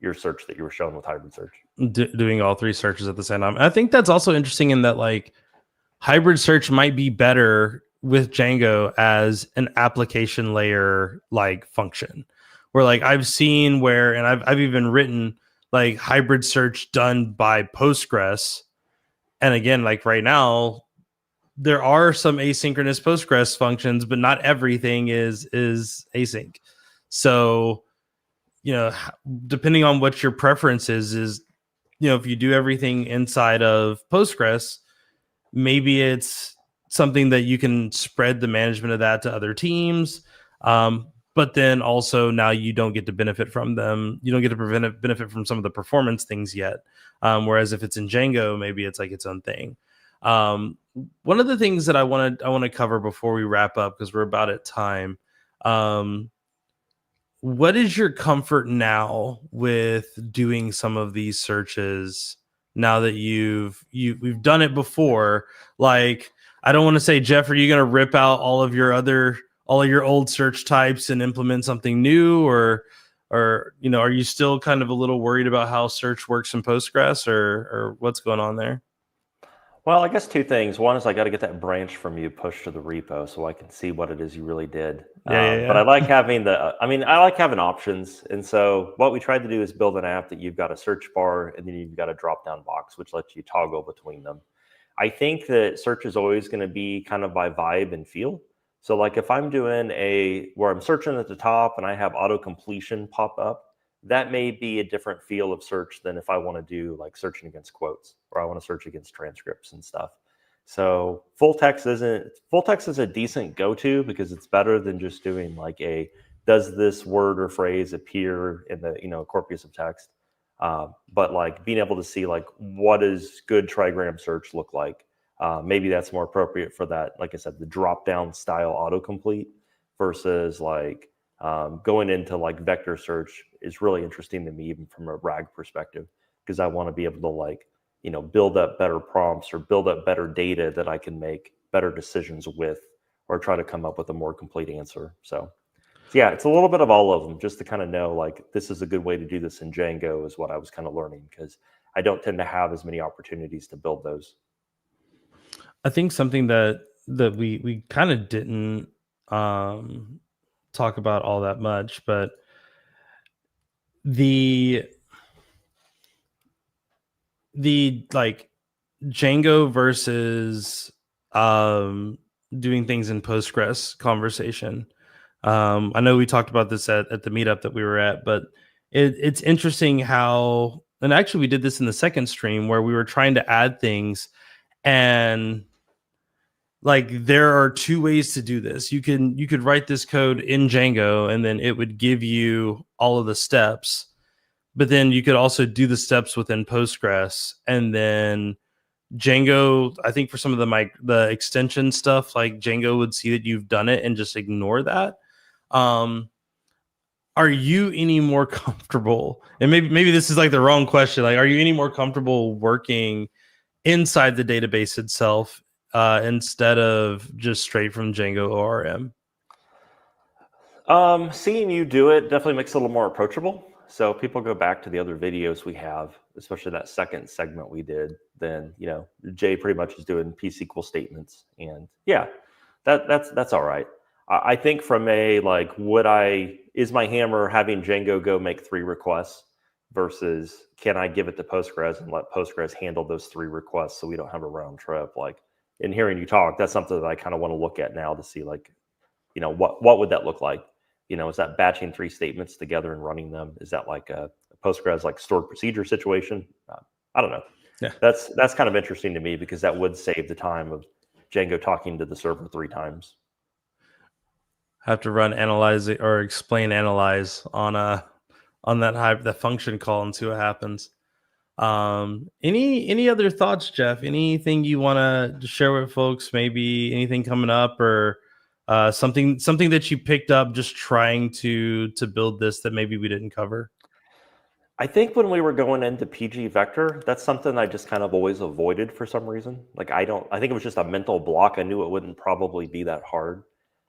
your search that you were showing with hybrid search. Doing all 3 searches at the same time. I think that's also interesting in that like hybrid search might be better with Django as an application layer like function, where like I've seen where, and I've even written like hybrid search done by Postgres, and again like right now there are some asynchronous Postgres functions, but not everything is async. So depending on what your preference is if you do everything inside of Postgres, maybe it's something that you can spread the management of that to other teams. But then also now you don't get to benefit from them. You don't get to benefit from some of the performance things yet. Whereas if it's in Django, maybe it's like its own thing. One of the things that I want to cover before we wrap up, because we're about at time. What is your comfort now with doing some of these searches now that we've done it before? Like, I don't want to say, Jeff, are you going to rip out all of your old search types and implement something new, or are you still kind of a little worried about how search works in Postgres, or what's going on there? Well, I guess 2 things. One is I got to get that branch from you pushed to the repo so I can see what it is you really did. Yeah. But I like having I like having options. And so what we tried to do is build an app that you've got a search bar and then you've got a drop down box, which lets you toggle between them. I think that search is always going to be kind of by vibe and feel. So like if I'm doing where I'm searching at the top and I have auto completion pop up, that may be a different feel of search than if I want to do like searching against quotes or I want to search against transcripts and stuff. So full text is a decent go-to because it's better than just doing like does this word or phrase appear in the corpus of text. But like being able to see like what does good trigram search look like? Maybe that's more appropriate for that. Like I said, the drop-down style autocomplete versus like going into like vector search is really interesting to me, even from a RAG perspective, because I want to be able to like, build up better prompts or build up better data that I can make better decisions with, or try to come up with a more complete answer. So yeah, it's a little bit of all of them, just to kind of know like this is a good way to do this in Django is what I was kind of learning, because I don't tend to have as many opportunities to build those. I think something that we kind of didn't talk about all that much, but the like Django versus doing things in Postgres conversation. I know we talked about this at the meetup that we were at, but it's interesting how, and actually we did this in the second stream where we were trying to add things, and like there are 2 ways to do this. You could write this code in Django and then it would give you all of the steps. but then you could also do the steps within Postgres, and then Django, I think for some of the extension stuff, like Django would see that you've done it and just ignore that. Are you any more comfortable? And maybe this is like the wrong question. Like, are you any more comfortable working inside the database itself instead of just straight from Django ORM? Seeing you do it definitely makes it a little more approachable. So people go back to the other videos we have, especially that second segment we did. Then Jay pretty much is doing P-SQL statements, and yeah, that's all right. I think from a like, is my hammer having Django go make 3 requests versus can I give it to Postgres and let Postgres handle those 3 requests so we don't have a round trip? Like, in hearing you talk, that's something that I kind of want to look at now to see like, what would that look like? Is that batching 3 statements together and running them? Is that like a Postgres like stored procedure situation? I don't know. Yeah, that's kind of interesting to me because that would save the time of Django talking to the server 3 times. have to run analyze or explain analyze on that function call and see what happens. Any other thoughts, Jeff? Anything you want to share with folks? Maybe anything coming up or something that you picked up just trying to build this that maybe we didn't cover? I think when we were going into PG vector, that's something I just kind of always avoided for some reason. Like I think it was just a mental block. I knew it wouldn't probably be that hard.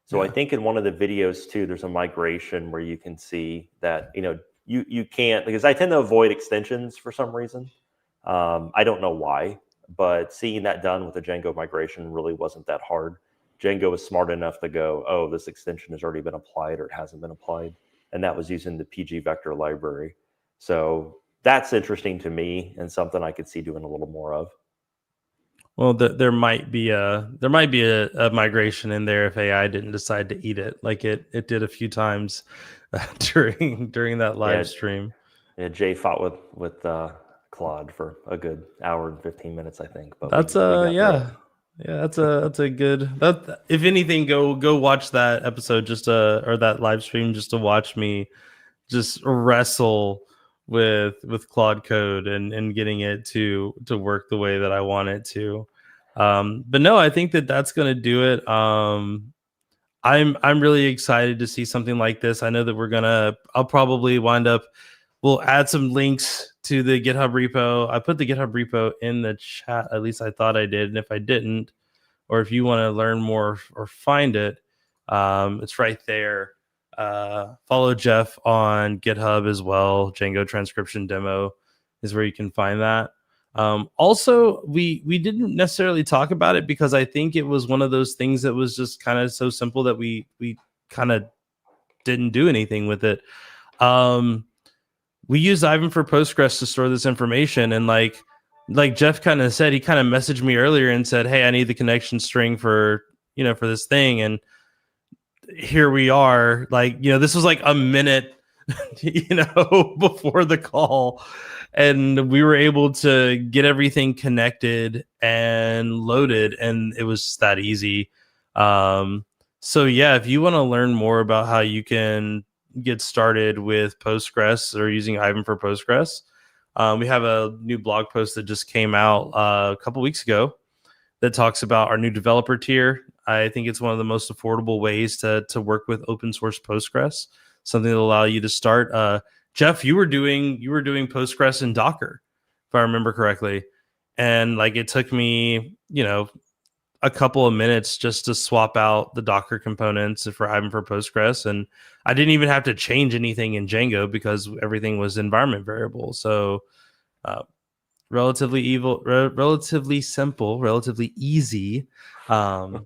So I think in one of the videos too, there's a migration where you can see that, you can't, because I tend to avoid extensions for some reason. I don't know why, but seeing that done with the Django migration really wasn't that hard. Django was smart enough to go, oh, this extension has already been applied or it hasn't been applied. And that was using the PG vector library. So that's interesting to me and something I could see doing a little more of. Well, there might be a migration in there if AI didn't decide to eat it, like it did a few times during that live stream. Yeah, Jay fought with Claude for a good hour and 15 minutes, I think. But that's that's a good. If anything, go watch that episode or that live stream just to watch me just wrestle with Claude Code and getting it to work the way that I want it to. But no, I think that's going to do it. I'm really excited to see something like this. I know that I'll probably we'll add some links to the GitHub repo. I put the GitHub repo in the chat. At least I thought I did. And if I didn't, or if you want to learn more or find it, it's right there. Follow Jeff on GitHub as well. Django transcription demo is where you can find that. Also, we didn't necessarily talk about it because I think it was one of those things that was just kind of so simple that we kind of didn't do anything with it. We used Aiven for Postgres to store this information, and like Jeff kind of said, he kind of messaged me earlier and said, "Hey, I need the connection string for this thing," and here we are. Like, this was like a minute, before the call, and we were able to get everything connected and loaded, and it was that easy. So yeah, if you want to learn more about how you can get started with Postgres or using Aiven for Postgres, we have a new blog post that just came out a couple weeks ago that talks about our new developer tier. I think it's one of the most affordable ways to work with open source Postgres, something that will allow you to start. Jeff, you were doing Postgres in Docker, if I remember correctly. And like, it took me, a couple of minutes just to swap out the Docker components for Aiven for Postgres. And I didn't even have to change anything in Django because everything was environment variable. So relatively simple, relatively easy. I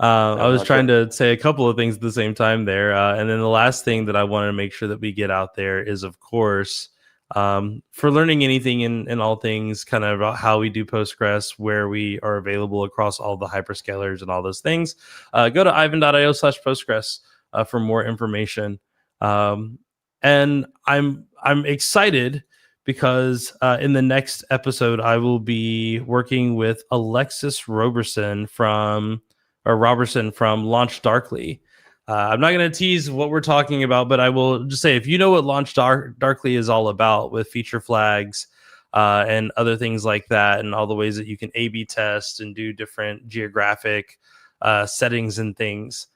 was trying to say a couple of things at the same time there. And then the last thing that I wanted to make sure that we get out there is, of course, for learning anything in all things kind of about how we do Postgres, where we are available across all the hyperscalers and all those things, go to aiven.io/Postgres for more information. And I'm excited because in the next episode, I will be working with Alexis Roberson from Launch Darkly. I'm not going to tease what we're talking about, but I will just say, if you know what Launch Darkly is all about with feature flags and other things like that, and all the ways that you can A/B test and do different geographic settings and things,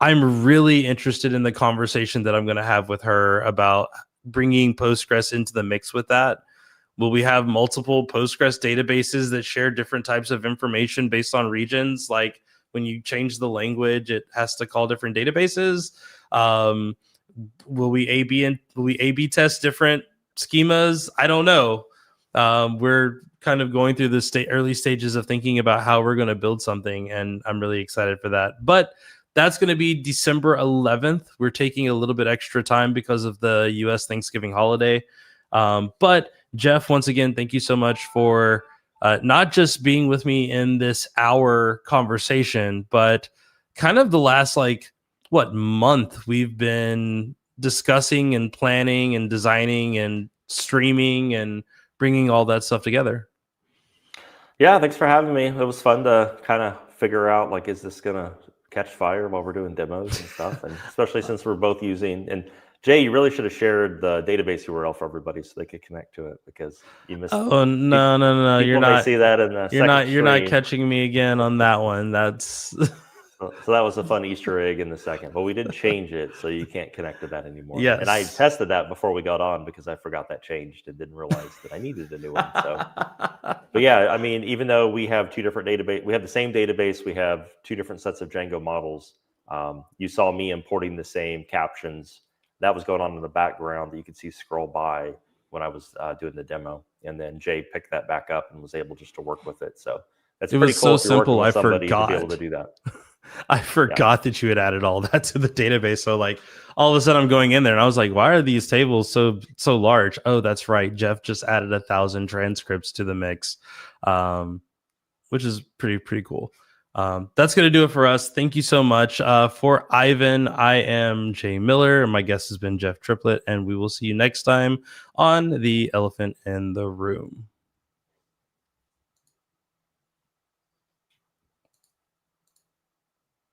I'm really interested in the conversation that I'm going to have with her about bringing Postgres into the mix with that. Will we have multiple Postgres databases that share different types of information based on regions? Like when you change the language, it has to call different databases. Will we A/B test different schemas? I don't know. We're kind of going through the early stages of thinking about how we're going to build something, and I'm really excited for that. But that's going to be December 11th. We're taking a little bit extra time because of the U.S. Thanksgiving holiday. But Jeff, once again, thank you so much for not just being with me in this hour conversation, but kind of the last month we've been discussing and planning and designing and streaming and bringing all that stuff together. Yeah, thanks for having me. It was fun to kind of figure out, like, is this gonna catch fire while we're doing demos and stuff, and especially since we're both using. And Jay, you really should have shared the database URL for everybody so they could connect to it, because you missed. Oh no! You're not. See that in the you're not catching me again on that one. That's so that was a fun Easter egg in the second, but we did change it so you can't connect to that anymore. Yes. And I tested that before we got on because I forgot that changed and didn't realize that I needed a new one. So, but yeah, I mean, even though we have two different database, we have the same database, we have two different sets of Django models. You saw me importing the same captions that was going on in the background that you could see scroll by when I was doing the demo, and then Jay picked that back up and was able just to work with it. So that's pretty cool. So simple. I forgot to be able to do that. I forgot that you had added all that to the database. So like all of a sudden I'm going in there and I was like, why are these tables so large? Oh, that's right. Jeff just added 1,000 transcripts to the mix, which is pretty cool. That's going to do it for us. Thank you so much. For Aiven, I am Jay Miller. My guest has been Jeff Triplett, and we will see you next time on The Elephant in the Room.